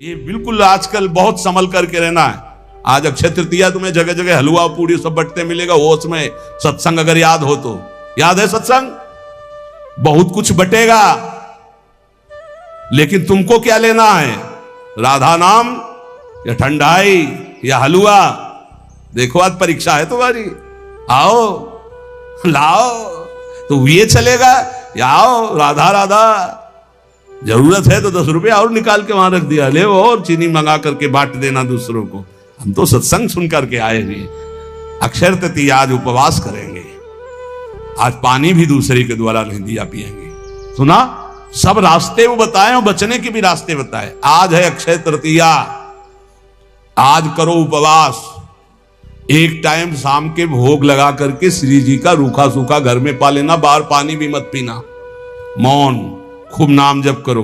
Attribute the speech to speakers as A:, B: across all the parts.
A: ये बिल्कुल आजकल बहुत संभल करके रहना है। आज अक्षय तृतीया तुम्हें जगह जगह हलवा पूड़ी सब बटते मिलेगा, वो उसमें सत्संग अगर याद हो तो याद है सत्संग, बहुत कुछ बटेगा, लेकिन तुमको क्या लेना है, राधा नाम या ठंडाई या हलवा? देखो आज परीक्षा है तुम्हारी, आओ लाओ, तो ये चलेगा या आओ राधा राधा, जरूरत है तो 10 रुपया और निकाल के वहां रख दिया, ले और चीनी मंगा करके बांट देना दूसरों को। हम तो सत्संग सुन करके आए हुए, अक्षय तृतीया आज उपवास करेंगे, आज पानी भी दूसरे के द्वारा नहीं दिया पिएंगे। सुना, सब रास्ते वो बताए और बचने के भी रास्ते बताए। आज है अक्षय तृतीया, आज करो उपवास, एक टाइम शाम के भोग लगा करके श्री जी का रूखा सूखा घर में पा लेना, बाहर पानी भी मत पीना, मौन, खूब नाम जप करो।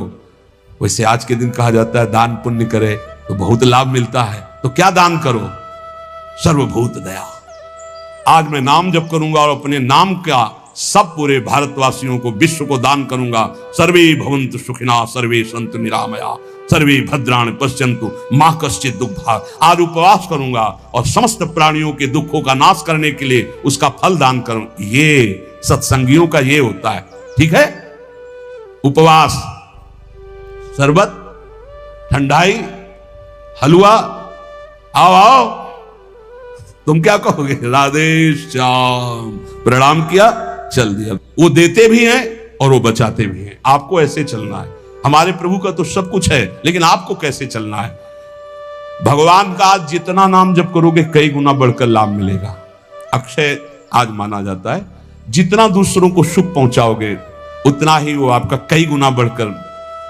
A: वैसे आज के दिन कहा जाता है दान पुण्य करे तो बहुत लाभ मिलता है, तो क्या दान करो, सर्वभूत दया। आज मैं नाम जप करूंगा और अपने नाम का सब पूरे भारतवासियों को, विश्व को दान करूंगा। सर्वे भवन्तु सुखिनः, सर्वे सन्तु निरामया, सर्वे भद्राणि पश्यन्तु मा कश्चित् दुःखभाग्। आज उपवास करूंगा और समस्त प्राणियों के दुखों का नाश करने के लिए उसका फल दान करूं। ये सत्संगियों का ये होता है, ठीक है। उपवास, शरबत, ठंडाई, हलवा, आओ आओ, तुम क्या कहोगे, राधे श्याम, प्रणाम किया, चल दिया। वो देते भी हैं और वो बचाते भी हैं। आपको ऐसे चलना है। हमारे प्रभु का तो सब कुछ है, लेकिन आपको कैसे चलना है। भगवान का आज जितना नाम जप करोगे कई गुना बढ़कर लाभ मिलेगा। अक्षय आज माना जाता है, जितना दूसरों को सुख पहुंचाओगे उतना ही वो आपका कई गुना बढ़कर,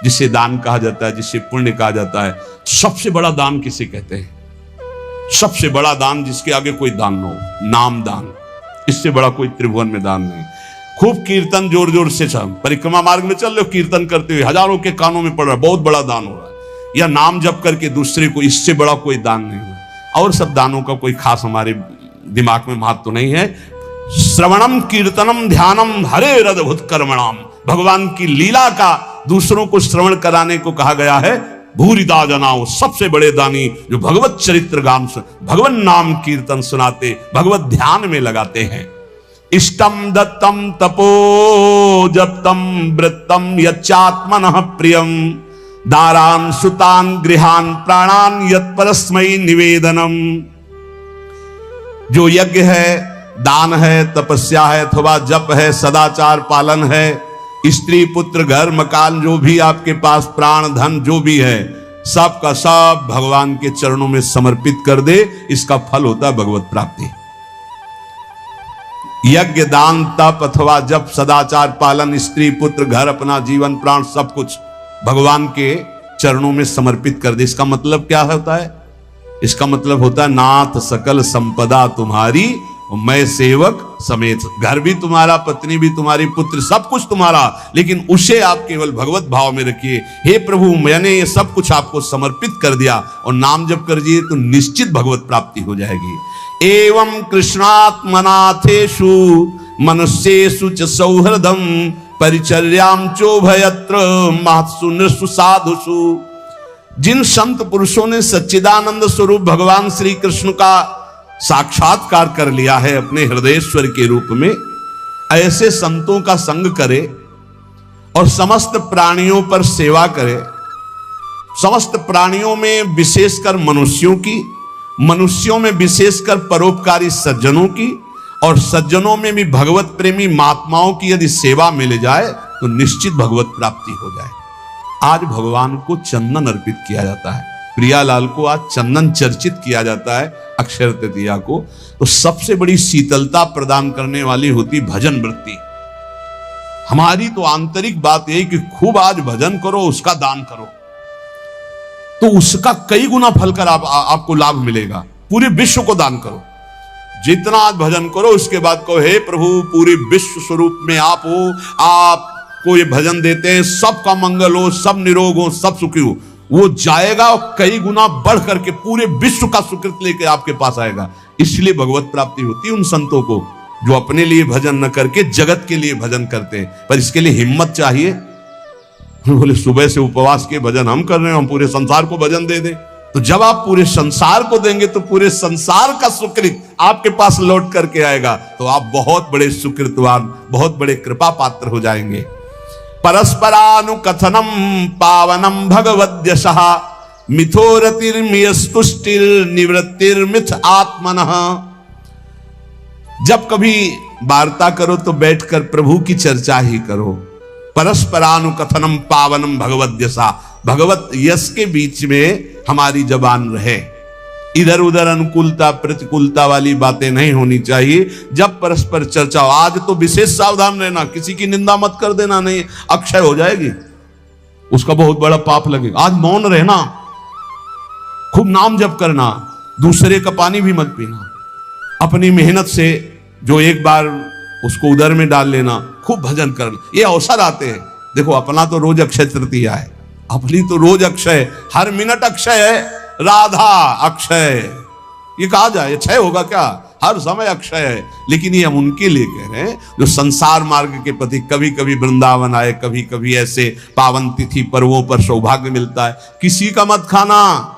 A: जिसे दान कहा जाता है, जिसे पुण्य कहा जाता है। सबसे बड़ा दान किसे कहते हैं? सबसे बड़ा दान जिसके आगे कोई दान न हो, नाम दान। इससे बड़ा कोई त्रिभुवन में दान नहीं। खूब कीर्तन जोर जोर से, परिक्रमा मार्ग में चल रहे हो, कीर्तन करते हुए हजारों के कानों में पड़ रहा है, बहुत बड़ा दान हो रहा है। या नाम जप करके दूसरे को, इससे बड़ा कोई दान नहीं हुआ। और सब दानों का कोई खास हमारे दिमाग में महत्व तो नहीं है। श्रवणम कीर्तनम ध्यानम हरे अद्भुत कर्मणाम, भगवान की लीला का दूसरों को श्रवण कराने को कहा गया है। भूरिदा जनाओ, सबसे बड़े दानी जो भगवत चरित्र गान, भगवान नाम कीर्तन सुनाते, भगवत ध्यान में लगाते हैं। इष्टम दत्तम तपो जप्तम वृत्तम यच्चात्मनः प्रियम, दारान सुतान गृहान प्राणान यत्परस्मै निवेदनम। जो यज्ञ है, दान है, तपस्या है, अथवा जप है, सदाचार पालन है, स्त्री पुत्र घर मकान जो भी आपके पास, प्राण धन जो भी है, सब का सब भगवान के चरणों में समर्पित कर दे, इसका फल होता है भगवत प्राप्ति। यज्ञ, दान, तप अथवा जप, सदाचार पालन, स्त्री पुत्र घर, अपना जीवन प्राण सब कुछ भगवान के चरणों में समर्पित कर दे। इसका मतलब क्या होता है? इसका मतलब होता है नाथ सकल संपदा तुम्हारी, मैं सेवक समेत। घर भी तुम्हारा, पत्नी भी तुम्हारी, पुत्र सब कुछ तुम्हारा, लेकिन उसे आप केवल भगवत भाव में रखिए। हे प्रभु, मैंने ये सब कुछ आपको समर्पित कर दिया, और नाम जप कर दिए तो निश्चित भगवत प्राप्ति हो जाएगी। एवं कृष्णात्मनाथेषु मनुष्येषु च सौहृदम परिचर्याम चोभयत्र महत्सु नृषु साधुषु। जिन संत पुरुषों ने सच्चिदानंद स्वरूप भगवान श्री कृष्ण का साक्षात्कार कर लिया है अपने हृदयेश्वर के रूप में, ऐसे संतों का संग करे और समस्त प्राणियों पर सेवा करे। समस्त प्राणियों में विशेषकर मनुष्यों की, मनुष्यों में विशेषकर परोपकारी सज्जनों की, और सज्जनों में भी भगवत प्रेमी महात्माओं की यदि सेवा मिल जाए तो निश्चित भगवत प्राप्ति हो जाए। आज भगवान को चंदन अर्पित किया जाता है, प्रियालाल को आज चंदन चर्चित किया जाता है अक्षय तृतीया को। तो सबसे बड़ी शीतलता प्रदान करने वाली होती भजन वृत्ति। हमारी तो आंतरिक बात यही कि खूब आज भजन करो, उसका दान करो, तो उसका कई गुना फल कर आपको लाभ मिलेगा। पूरे विश्व को दान करो, जितना आज भजन करो, उसके बाद कहो हे प्रभु, पूरे विश्व स्वरूप में आप हो, आपको ये भजन देते हैं, सबका मंगल हो, सब निरोग हो, सब सुखी हो। वो जाएगा और कई गुना बढ़ करके पूरे विश्व का सुकृत लेके आपके पास आएगा। इसलिए भगवत प्राप्ति होती है उन संतों को जो अपने लिए भजन न करके जगत के लिए भजन करते हैं। पर इसके लिए हिम्मत चाहिए, बोले सुबह से उपवास के भजन हम कर रहे हैं, हम पूरे संसार को भजन दे दें। तो जब आप पूरे संसार को देंगे तो पूरे संसार का सुकृत आपके पास लौट करके आएगा, तो आप बहुत बड़े सुकृतवान, बहुत बड़े कृपा पात्र हो जाएंगे। परस्परानुकथनम पावनम भगवद्यशः मिथोरतिर्मियस्तुष्टिर्निवृत्तिर्मिथ आत्मनः। जब कभी वार्ता करो तो बैठकर प्रभु की चर्चा ही करो। परस्परानुकथनम पावनम भगवद्यशः, भगवत यश के बीच में हमारी जबान रहे। इधर उधर अनुकूलता प्रतिकूलता वाली बातें नहीं होनी चाहिए। जब परस्पर चर्चा हो, आज तो विशेष सावधान रहना, किसी की निंदा मत कर देना, नहीं अक्षय हो जाएगी, उसका बहुत बड़ा पाप लगेगा। आज मौन रहना, खूब नाम जप करना, दूसरे का पानी भी मत पीना, अपनी मेहनत से जो एक बार उसको उदर में डाल लेना, खूब भजन करना, ये अवसर आते हैं। देखो अपना तो रोज अक्षय तृतीया है, अपनी तो रोज अक्षय, हर मिनट अक्षय है, राधा अक्षय, ये कहा जाए क्षय होगा क्या? हर समय अक्षय है। लेकिन ये हम उनके लिए कह रहे हैं जो संसार मार्ग के प्रति कभी कभी वृंदावन आए, कभी कभी ऐसे पावन तिथि पर्वों पर सौभाग्य मिलता है। किसी का मत खाना,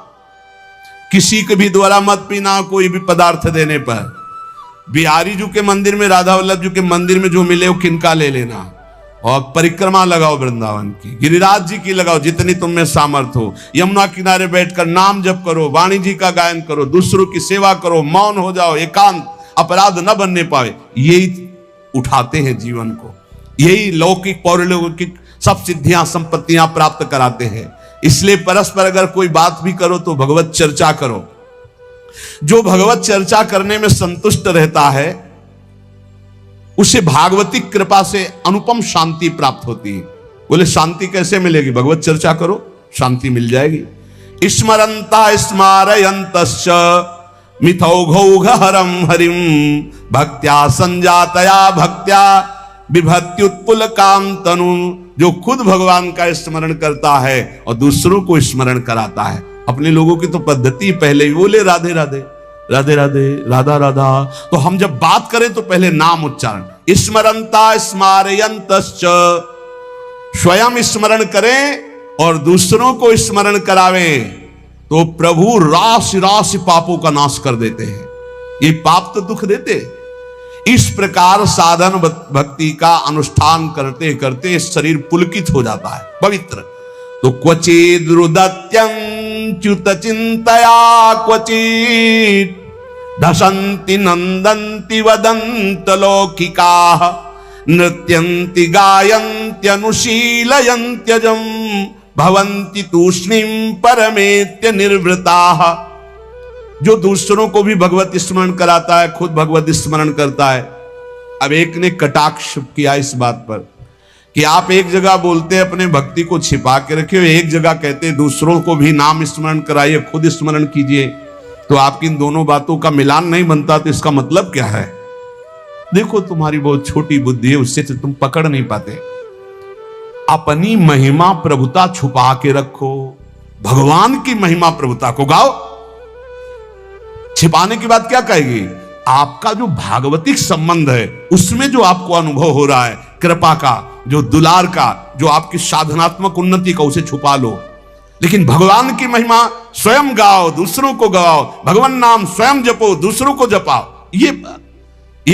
A: किसी के भी द्वारा मत पीना, कोई भी पदार्थ देने पर। बिहारी जी के मंदिर में, राधा वल्लभ जी के मंदिर में जो मिले वो किनका ले लेना, और परिक्रमा लगाओ वृंदावन की, गिरिराज जी की लगाओ, जितनी तुम में सामर्थ हो। यमुना किनारे बैठकर नाम जप करो, वाणी जी का गायन करो, दूसरों की सेवा करो, मौन हो जाओ, एकांत, अपराध न बनने पाए। यही उठाते हैं जीवन को, यही लौकिक पौरलौकिक सब सिद्धियां संपत्तियां प्राप्त कराते हैं। इसलिए परस्पर अगर कोई बात भी करो तो भगवत चर्चा करो। जो भगवत चर्चा करने में संतुष्ट रहता है उसे भागवती कृपा से अनुपम शांति प्राप्त होती है। बोले शांति कैसे मिलेगी? भगवत चर्चा करो, शांति मिल जाएगी। स्मरंता स्मारयन्तश्च मिथौघौघहरं हरिं भक्त्या संजातया भक्त्या बिभत्युत्पुलकांतनु। जो खुद भगवान का स्मरण करता है और दूसरों को स्मरण कराता है। अपने लोगों की तो पद्धति पहले ही बोले राधे राधे राधे राधे राधा राधा, तो हम जब बात करें तो पहले नाम उच्चारण। स्मरंता स्मारयन्तश्च, स्वयं स्मरण करें और दूसरों को स्मरण करावें, तो प्रभु राशि राशि पापों का नाश कर देते हैं। ये पाप तो दुख देते। इस प्रकार साधन भक्ति का अनुष्ठान करते करते शरीर पुलकित हो जाता है, पवित्र। तो क्वचिद रुदत्यंच्युत चिंतया क्वचित धसंति नंदंति वदंत लौकिकाः नृत्यंति गायन्ति अनुशीलयन्त्यजं भवन्ति तूष्णीं परमेत्य निर्वृताः। जो दूसरों को भी भगवत स्मरण कराता है, खुद भगवत स्मरण करता है। अब एक ने कटाक्ष किया इस बात पर कि आप एक जगह बोलते अपने भक्ति को छिपा के रखे, एक जगह कहते दूसरों को भी नाम स्मरण कराइए, खुद स्मरण कीजिए। तो आपकी इन दोनों बातों का मिलान नहीं बनता, तो इसका मतलब क्या है? देखो तुम्हारी बहुत छोटी बुद्धि है, उससे तो तुम पकड़ नहीं पाते। अपनी महिमा प्रभुता छुपा के रखो, भगवान की महिमा प्रभुता को गाओ। छिपाने की बात क्या कहेगी? आपका जो भागवतिक संबंध है उसमें जो आपको अनुभव हो रहा है, कृपा का, जो दुलार का, जो आपकी साधनात्मक उन्नति का, उसे छुपा लो। लेकिन भगवान की महिमा स्वयं गाओ, दूसरों को गाओ, भगवान नाम स्वयं जपो, दूसरों को जपाओ। ये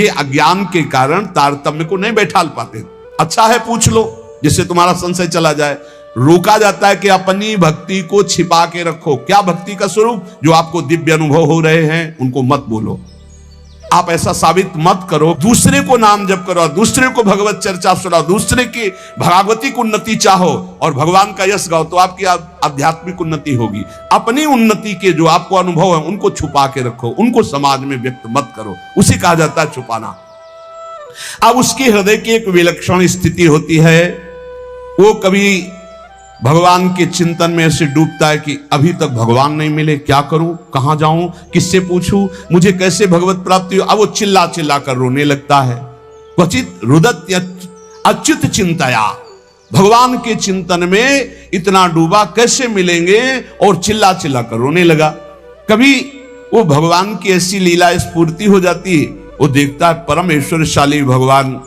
A: अज्ञान के कारण तारतम्य को नहीं बैठा पाते। अच्छा है पूछ लो, जिससे तुम्हारा संशय चला जाए। रोका जाता है कि अपनी भक्ति को छिपा के रखो। क्या भक्ति का स्वरूप? जो आपको दिव्य अनुभव हो रहे हैं उनको मत बोलो, आप ऐसा साबित मत करो। दूसरे को नाम जप करो, दूसरे को भगवत चर्चा सुनाओ, दूसरे की भागवतिक उन्नति चाहो और भगवान का यश गाओ, तो आपकी आध्यात्मिक उन्नति होगी। अपनी उन्नति के जो आपको अनुभव है उनको छुपा के रखो, उनको समाज में व्यक्त मत करो। उसे कहा जाता है छुपाना। अब उसके हृदय की एक विलक्षण स्थिति होती है, वो कभी भगवान के चिंतन में ऐसे डूबता है कि अभी तक भगवान नहीं मिले, क्या करूं, कहां जाऊं, किससे पूछूं, मुझे कैसे भगवत प्राप्ति हो। अब वो चिल्ला चिल्ला कर रोने लगता है। क्वचित रुदत्य अच्युत चिंतया, भगवान के चिंतन में इतना डूबा, कैसे मिलेंगे, और चिल्ला चिल्ला कर रोने लगा। कभी वो भगवान की ऐसी लीला स्फूर्ति हो जाती है, वो देखता है परम ऐश्वर्यशाली भगवान,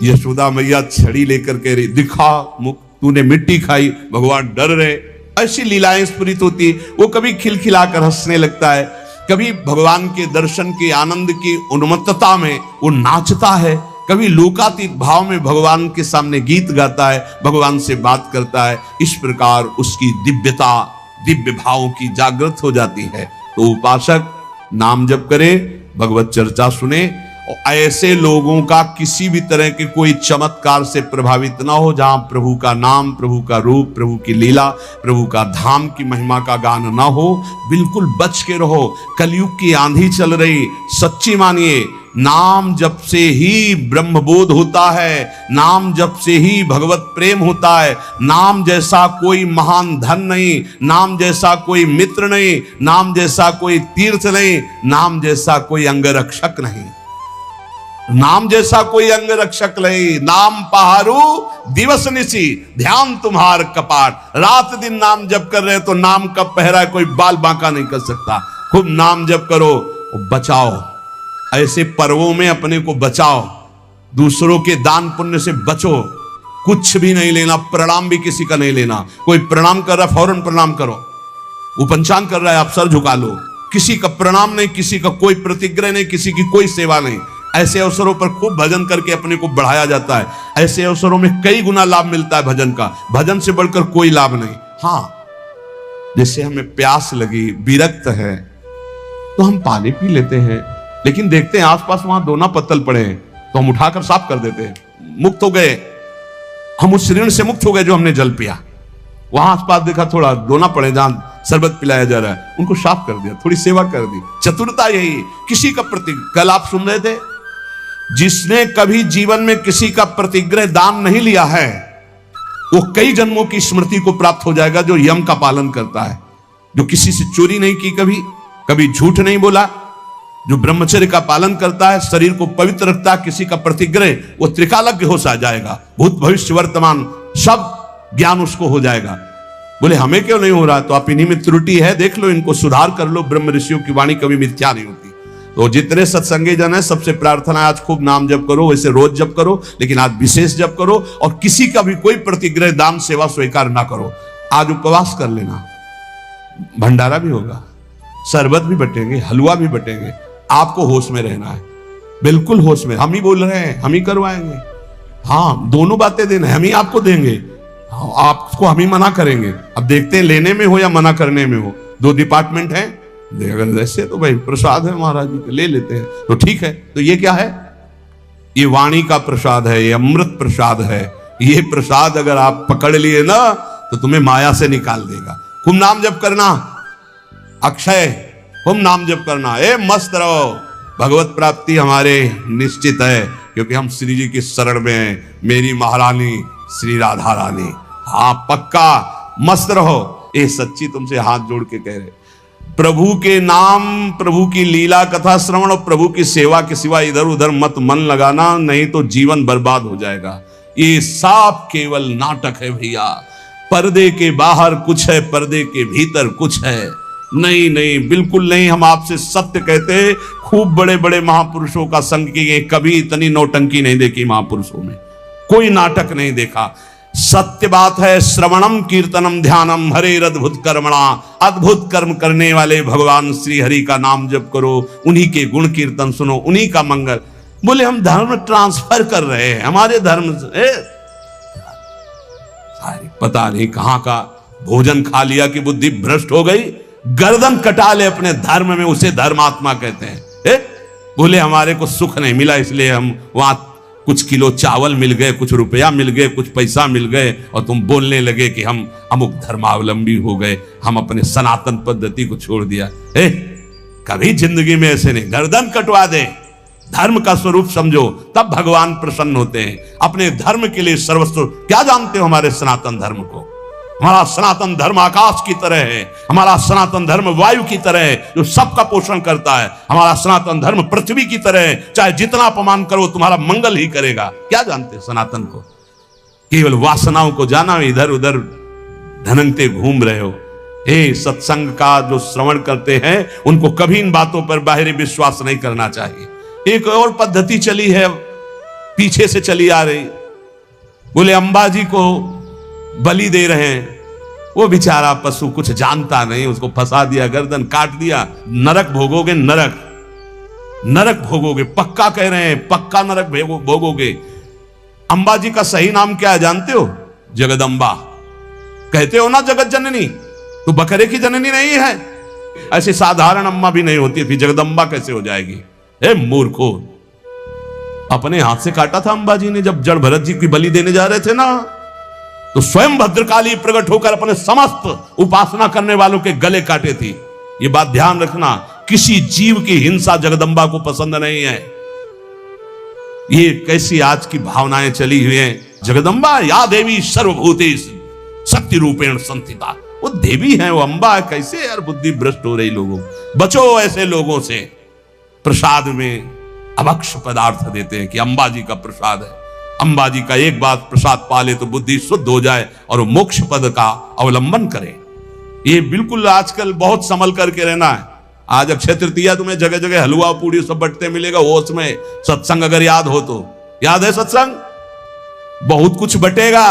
A: यशोदा मैया छड़ी लेकर कह रही, दिखा मुख, तूने मिट्टी खाई, भगवान डर रहे। ऐसी लीलाएं स्फुरित होती। वो कभी खिलखिलाकर हंसने लगता है, कभी भगवान के दर्शन के आनंद की उन्मत्तता में वो नाचता है, कभी लोकातीत भाव में भगवान के सामने गीत गाता है, भगवान से बात करता है। इस प्रकार उसकी दिव्यता, दिव्य भावों की जागृत हो जाती है। तो उपासक नाम जप करे, भगवत चर्चा सुने, और ऐसे लोगों का किसी भी तरह के कोई चमत्कार से प्रभावित ना हो, जहां प्रभु का नाम, प्रभु का रूप, प्रभु की लीला, प्रभु का धाम की महिमा का गान ना हो, बिल्कुल बच के रहो। कलयुग की आंधी चल रही, सच्ची मानिए, नाम जप से ही ब्रह्मबोध होता है, नाम जप से ही भगवत प्रेम होता है। नाम जैसा कोई महान धन नहीं, नाम जैसा कोई मित्र नहीं, नाम जैसा कोई तीर्थ नहीं, नाम जैसा कोई अंगरक्षक नहीं, नाम जैसा कोई अंग रक्षक नहीं। नाम पहारू दिवस निशी, ध्यान तुम्हार कपाट। रात दिन नाम जप कर रहे तो नाम का पहरा कोई बाल बांका नहीं कर सकता। खूब नाम जप करो, बचाओ, ऐसे पर्वों में अपने को बचाओ, दूसरों के दान पुण्य से बचो। कुछ भी नहीं लेना, प्रणाम भी किसी का नहीं लेना। कोई प्रणाम कर रहा है फौरन प्रणाम करो, वो पंचांग कर रहा है आप सर झुका लो। किसी का प्रणाम नहीं, किसी का कोई प्रतिग्रह नहीं, किसी की कोई सेवा नहीं। ऐसे अवसरों पर खूब भजन करके अपने को बढ़ाया जाता है। ऐसे अवसरों में कई गुना लाभ मिलता है भजन का, भजन से बढ़कर कोई लाभ नहीं। हाँ, जैसे हमें प्यास लगी, विरक्त है, तो हम पानी पी लेते हैं, लेकिन देखते हैं आसपास वहां दोना पत्तल पड़े हैं तो हम उठाकर साफ कर देते हैं, मुक्त हो गए। हम उस ऋण से मुक्त हो गए जो हमने जल पिया। वहां आसपास देखा थोड़ा दोना पड़े जहां शरबत पिलाया जा रहा है, उनको साफ कर दिया, थोड़ी सेवा कर दी। चतुरता यही। किसी का प्रति, कल आप सुन रहे थे, जिसने कभी जीवन में किसी का प्रतिग्रह दान नहीं लिया है, वो कई जन्मों की स्मृति को प्राप्त हो जाएगा, जो यम का पालन करता है, जो किसी से चोरी नहीं की, कभी झूठ नहीं बोला, जो ब्रह्मचर्य का पालन करता है, शरीर को पवित्र रखता है, किसी का प्रतिग्रह, वो त्रिकालज्ञ हो सा जाएगा। भूत भविष्य वर्तमान सब ज्ञान उसको हो जाएगा। बोले हमें क्यों नहीं हो रहा? तो आप इन्हीं में त्रुटि है, देख लो, इनको सुधार कर लो। ब्रह्म ऋषियों की वाणी कभी मिथ्या नहीं होती। तो जितने सत्संगी जन है, सबसे प्रार्थना है आज खूब नाम जप करो, वैसे रोज जप करो, लेकिन आज विशेष जप करो, और किसी का भी कोई प्रतिग्रह दान सेवा स्वीकार ना करो। आज उपवास कर लेना, भंडारा भी होगा, शरबत भी बटेंगे, हलवा भी बटेंगे। आपको होश में रहना है, बिल्कुल होश में। हम ही बोल रहे हैं, हम ही करवाएंगे। हाँ, दोनों बातें देना है, हम ही आपको देंगे, आपको हम ही मना करेंगे। अब देखते हैं लेने में हो या मना करने में हो, दो डिपार्टमेंट हैं। अगर ऐसे तो भाई प्रसाद है महाराज जी के, ले लेते हैं तो ठीक है। तो ये क्या है? ये वाणी का प्रसाद है, ये अमृत प्रसाद है। ये प्रसाद अगर आप पकड़ लिए ना, तो तुम्हें माया से निकाल देगा। खूब नाम जप करना, अक्षय, खूब नाम जप करना। मस्त रहो, भगवत प्राप्ति हमारे निश्चित है, क्योंकि हम श्री जी की शरण में हैं। मेरी महारानी श्री राधा रानी। हाँ, पक्का मस्त रहो। ये सच्ची तुमसे हाथ जोड़ के कह रहे, प्रभु के नाम, प्रभु की लीला कथा श्रवण और प्रभु की सेवा के सिवा इधर उधर मत मन लगाना, नहीं तो जीवन बर्बाद हो जाएगा। ये साफ केवल नाटक है भैया। पर्दे के बाहर कुछ है, पर्दे के भीतर कुछ है। नहीं नहीं, बिल्कुल नहीं। हम आपसे सत्य कहते हैं, खूब बड़े बड़े महापुरुषों का संग किए, कभी इतनी नौटंकी नहीं देखी महापुरुषों में, कोई नाटक नहीं देखा। सत्य बात है। श्रवणम कीर्तनम ध्यानम हरेर अद्भुत कर्मणा। अद्भुत कर्म करने वाले भगवान श्री हरि का नाम जप करो, उन्हीं के गुण कीर्तन सुनो, उन्हीं का मंगल। बोले हम धर्म ट्रांसफर कर रहे हैं, हमारे धर्म से पता नहीं कहां का भोजन खा लिया कि बुद्धि भ्रष्ट हो गई, गर्दन कटा ले अपने धर्म में, उसे धर्मात्मा कहते हैं। बोले हमारे को सुख नहीं मिला, इसलिए हम वहां कुछ किलो चावल मिल गए, कुछ रुपया मिल गए, कुछ पैसा मिल गए, और तुम बोलने लगे कि हम अमुक धर्मावलंबी हो गए, हम अपने सनातन पद्धति को छोड़ दिया। कभी जिंदगी में ऐसे नहीं, गर्दन कटवा दे, धर्म का स्वरूप समझो, तब भगवान प्रसन्न होते हैं। अपने धर्म के लिए सर्वस्व। क्या जानते हो हमारे सनातन धर्म को? हमारा सनातन धर्म आकाश की तरह है, हमारा सनातन धर्म वायु की तरह है जो सबका पोषण करता है। हमारा सनातन धर्म पृथ्वी की तरह है, चाहे जितना अपमान करो तुम्हारा मंगल ही करेगा। क्या जानते सनातन को? केवल वासनाओं को जाना, इधर उधर धनंगते घूम रहे हो। सत्संग का जो श्रवण करते हैं, उनको कभी इन बातों पर बाहरी विश्वास नहीं करना चाहिए। एक और पद्धति चली है, पीछे से चली आ रही। बोले अंबाजी को बलि दे रहे हैं, वो बेचारा पशु कुछ जानता नहीं, उसको फंसा दिया, गर्दन काट दिया। नरक भोगोगे, नरक भोगोगे, पक्का कह रहे हैं, पक्का नरक भोगोगे। अंबा जी का सही नाम क्या है जानते हो? जगदम्बा। कहते हो ना जगत जननी, तो बकरे की जननी नहीं है। ऐसी साधारण अम्मा भी नहीं होती थी, जगदम्बा कैसे हो जाएगी? ए मूर्खो, अपने हाथ से काटा था अंबा जी ने जब जड़ भरत जी की बलि देने जा रहे थे ना, तो स्वयं भद्रकाली प्रकट होकर अपने समस्त उपासना करने वालों के गले काटे थी। ये बात ध्यान रखना, किसी जीव की हिंसा जगदम्बा को पसंद नहीं है। ये कैसी आज की भावनाएं चली हुई हैं। जगदम्बा या देवी सर्वभूतेषु शक्ति रूपेण संस्थिता, वो देवी है, वो अंबा है। कैसे यार बुद्धि भ्रष्ट हो रही लोगों, बचो ऐसे लोगों से। प्रसाद में अभक्ष पदार्थ देते हैं कि अंबा जी का प्रसाद है। अंबा जी का एक बात प्रसाद पाले तो बुद्धि शुद्ध हो जाए और वो मोक्ष पद का अवलंबन करे। ये बिल्कुल आजकल बहुत संभल करके रहना है। आज अक्षय तृतीया तुम्हें जगह जगह हलवा पूड़ी सब बटते मिलेगा, होश में सत्संग अगर याद हो तो। याद है सत्संग? बहुत कुछ बटेगा,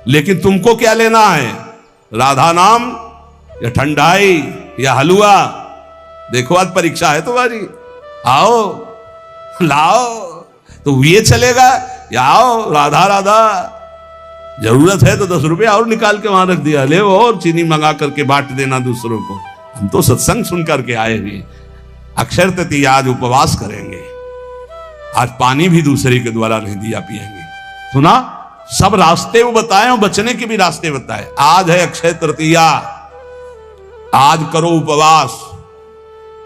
A: लेकिन तुमको क्या लेना है? राधा नाम या ठंडाई या हलवा? देखो आज परीक्षा है तुम्हारी। आओ लाओ, तो ये चलेगा या आओ राधा राधा। जरूरत है तो 10 रुपये और निकाल के वहां रख दिया, ले और चीनी मंगा करके बांट देना दूसरों को। हम तो सत्संग सुन करके आए हुए। अक्षय तृतीया आज उपवास करेंगे, आज पानी भी दूसरे के द्वारा नहीं दिया पिएंगे। सुना? सब रास्ते वो बताए और बचने के भी रास्ते बताए। आज है अक्षय तृतीया, आज करो उपवास।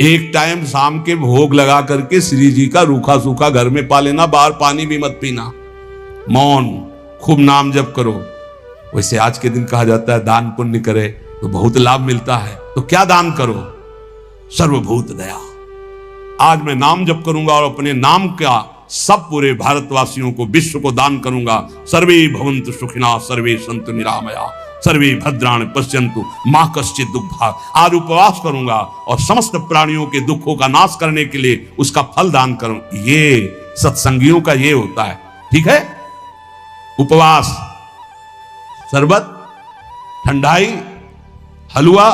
A: एक टाइम शाम के भोग लगा करके श्री जी का रूखा सूखा घर में पा लेना, बाहर पानी भी मत पीना, मौन, खूब नाम जप करो। वैसे आज के दिन कहा जाता है दान पुण्य करे तो बहुत लाभ मिलता है। तो क्या दान करो? सर्वभूत दया। आज मैं नाम जप करूंगा और अपने नाम का सब पूरे भारतवासियों को, विश्व को दान करूंगा। सर्वे भवन्तु सुखिनः, सर्वे सन्तु निरामया, सर्वे भद्राणि पश्यन्तु मा कश्चित् दुःखभाग्। आज उपवास करूंगा और समस्त प्राणियों के दुखों का नाश करने के लिए उसका फल दान करूं। ये सत्संगियों का ये होता है, ठीक है? उपवास, शरबत, ठंडाई, हलवा,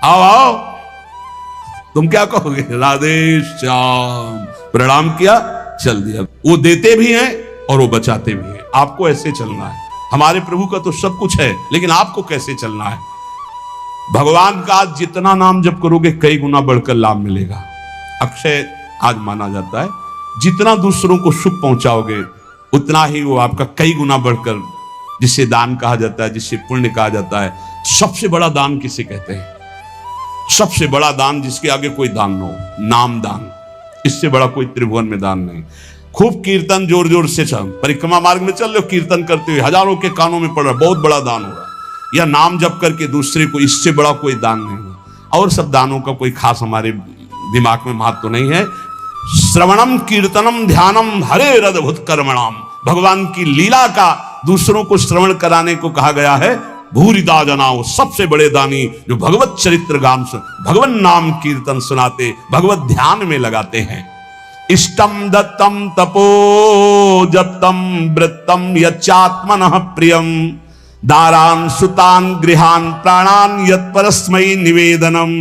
A: आओ आओ। तुम क्या कहोगे? राधे श्याम, प्रणाम किया, चल दिया। वो देते भी हैं और वो बचाते भी हैं। आपको ऐसे चलना है। हमारे प्रभु का तो सब कुछ है, लेकिन आपको कैसे चलना है? भगवान का जितना नाम जप करोगे कई गुना बढ़कर लाभ मिलेगा। अक्षय आज माना जाता है, जितना दूसरों को सुख पहुंचाओगे उतना ही वो आपका कई गुना बढ़कर, जिसे दान कहा जाता है, जिसे पुण्य कहा जाता है। सबसे बड़ा दान किसे कहते हैं? सबसे बड़ा दान जिसके आगे कोई दान न हो, नाम दान। इससे बड़ा कोई त्रिभुवन में दान नहीं। खूब कीर्तन जोर जोर से चल, परिक्रमा मार्ग में चल रहे हो, कीर्तन करते हुए हजारों के कानों में पड़ रहा, बहुत बड़ा दान हो रहा। या नाम जप करके दूसरे को, इससे बड़ा कोई दान नहीं हुआ। और सब दानों का कोई खास हमारे दिमाग में महत्व नहीं है। श्रवणम कीर्तनम ध्यानम हरे रदभुत कर्मणाम। भगवान की लीला का दूसरों को श्रवण कराने को कहा गया है। भूरिदा जनाओ, सबसे बड़े दानी जो भगवत चरित्र गान सुन, भगवान नाम कीर्तन सुनाते, भगवत ध्यान में लगाते हैं। इष्टम दत्तम तपो जप्तम वृत्तम यच्चात्मनः प्रियम, दारान सुतान गृहान प्राणान यत्परस्मै निवेदनम।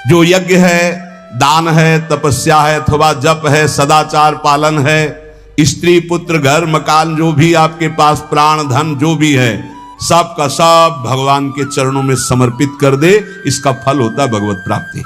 A: जो यज्ञ है, दान है, तपस्या है, अथवा जप है, सदाचार पालन है, स्त्री पुत्र घर मकान जो भी आपके पास, प्राण धन जो भी है, सब का सब भगवान के चरणों में समर्पित कर दे। इसका फल होता है भगवत प्राप्ति।